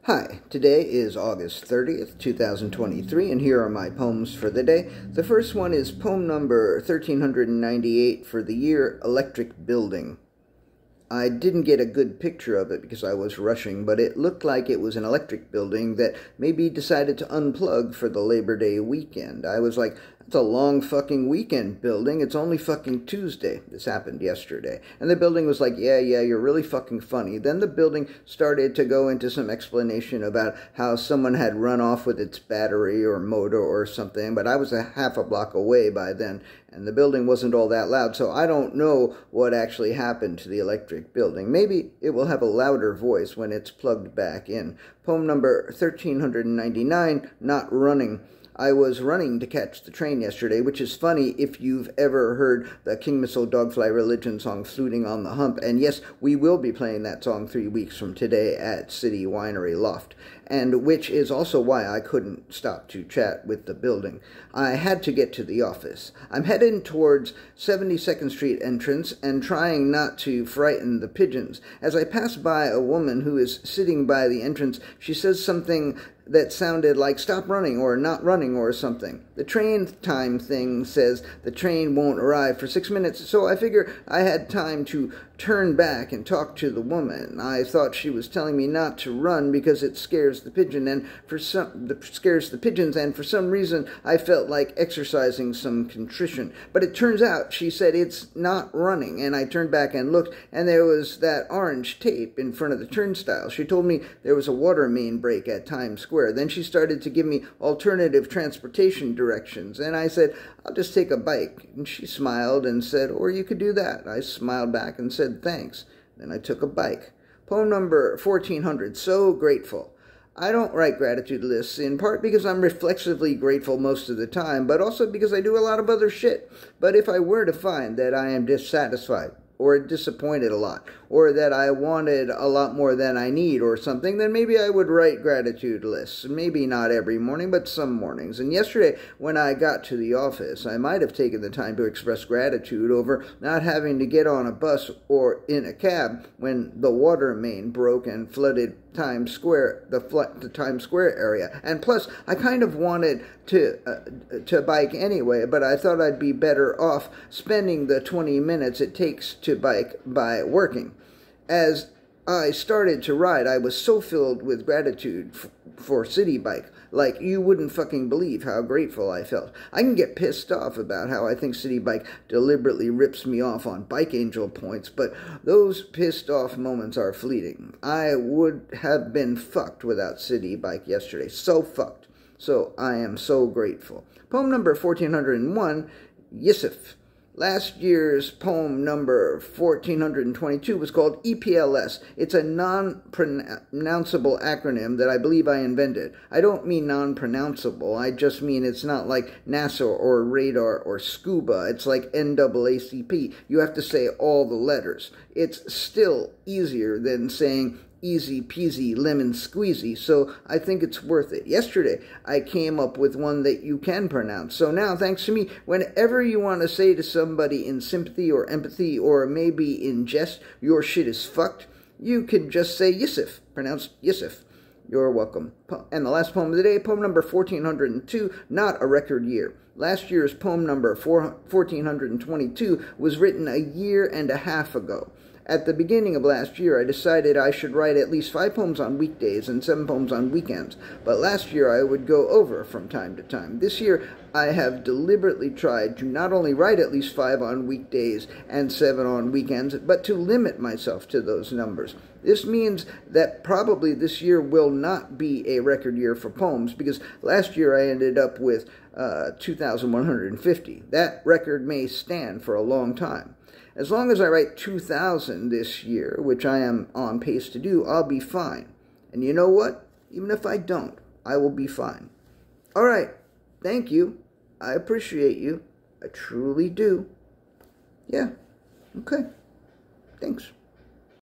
Hi, today is August 30th, 2023, and here are my poems for the day. The first one is poem number 1398 for the year Electric Building. I didn't get a good picture of it because I was rushing, but it looked like it was an electric building that maybe decided to unplug for the Labor Day weekend. I was like, it's a long fucking weekend building. It's only fucking Tuesday. This happened yesterday. And the building was like, yeah, you're really fucking funny. Then the building started to go into some explanation about how someone had run off with its battery or motor or something. But I was a half a block away by then, and the building wasn't all that loud. So I don't know what actually happened to the electric building. Maybe it will have a louder voice when it's plugged back in. Poem number 1399, Not Running. I was running to catch the train yesterday, which is funny if you've ever heard the King Missile Dogfly Religion song, Fluting on the Hump. And yes, we will be playing that song 3 weeks from today at City Winery Loft, and which is also why I couldn't stop to chat with the building. I had to get to the office. I'm heading towards 72nd Street entrance and trying not to frighten the pigeons. As I pass by a woman who is sitting by the entrance, she says something that sounded like stop running or not running or something. The train time thing says the train won't arrive for 6 minutes, so I figure I had time to turn back and talk to the woman. I thought she was telling me not to run because it scares the pigeons, and for some reason I felt like exercising some contrition. But it turns out she said it's not running, and I turned back and looked, and there was that orange tape in front of the turnstile. She told me there was a water main break at Times Square. Then she started to give me alternative transportation directions, and I said, I'll just take a bike. And she smiled and said, or you could do that. I smiled back and said, thanks. Then I took a bike. Poem number 1400, So Grateful. I don't write gratitude lists, in part because I'm reflexively grateful most of the time, but also because I do a lot of other shit. But if I were to find that I am dissatisfied, or disappointed a lot, or that I wanted a lot more than I need or something, then maybe I would write gratitude lists. Maybe not every morning, but some mornings. And yesterday, when I got to the office, I might have taken the time to express gratitude over not having to get on a bus or in a cab when the water main broke and flooded Times Square, the Times Square area. And plus, I kind of wanted to bike anyway, but I thought I'd be better off spending the 20 minutes it takes to bike by working. As I started to ride, I was so filled with gratitude for City Bike. Like, you wouldn't fucking believe how grateful I felt. I can get pissed off about how I think City Bike deliberately rips me off on Bike Angel points, but those pissed off moments are fleeting. I would have been fucked without City Bike yesterday. So fucked. So I am so grateful. Poem number 1401, Yusuf. Last year's poem number 1422 was called EPLS. It's a non-pronounceable acronym that I believe I invented. I don't mean non-pronounceable. I just mean it's not like NASA or radar or scuba. It's like NAACP. You have to say all the letters. It's still easier than saying easy peasy lemon squeezy, so I think it's worth it. Yesterday, I came up with one that you can pronounce. So now, thanks to me, whenever you want to say to somebody in sympathy or empathy or maybe in jest, your shit is fucked, you can just say Yusuf, pronounced Yusuf. You're welcome. And the last poem of the day, poem number 1402, Not a Record Year. Last year's poem number 1422 was written a year and a half ago. At the beginning of last year, I decided I should write at least 5 poems on weekdays and 7 poems on weekends. But last year, I would go over from time to time. This year, I have deliberately tried to not only write at least 5 on weekdays and 7 on weekends, but to limit myself to those numbers. This means that probably this year will not be a record year for poems, because last year I ended up with 2,150. That record may stand for a long time. As long as I write 2,000 this year, which I am on pace to do, I'll be fine. And you know what? Even if I don't, I will be fine. All right. Thank you. I appreciate you. I truly do. Yeah. Okay. Thanks.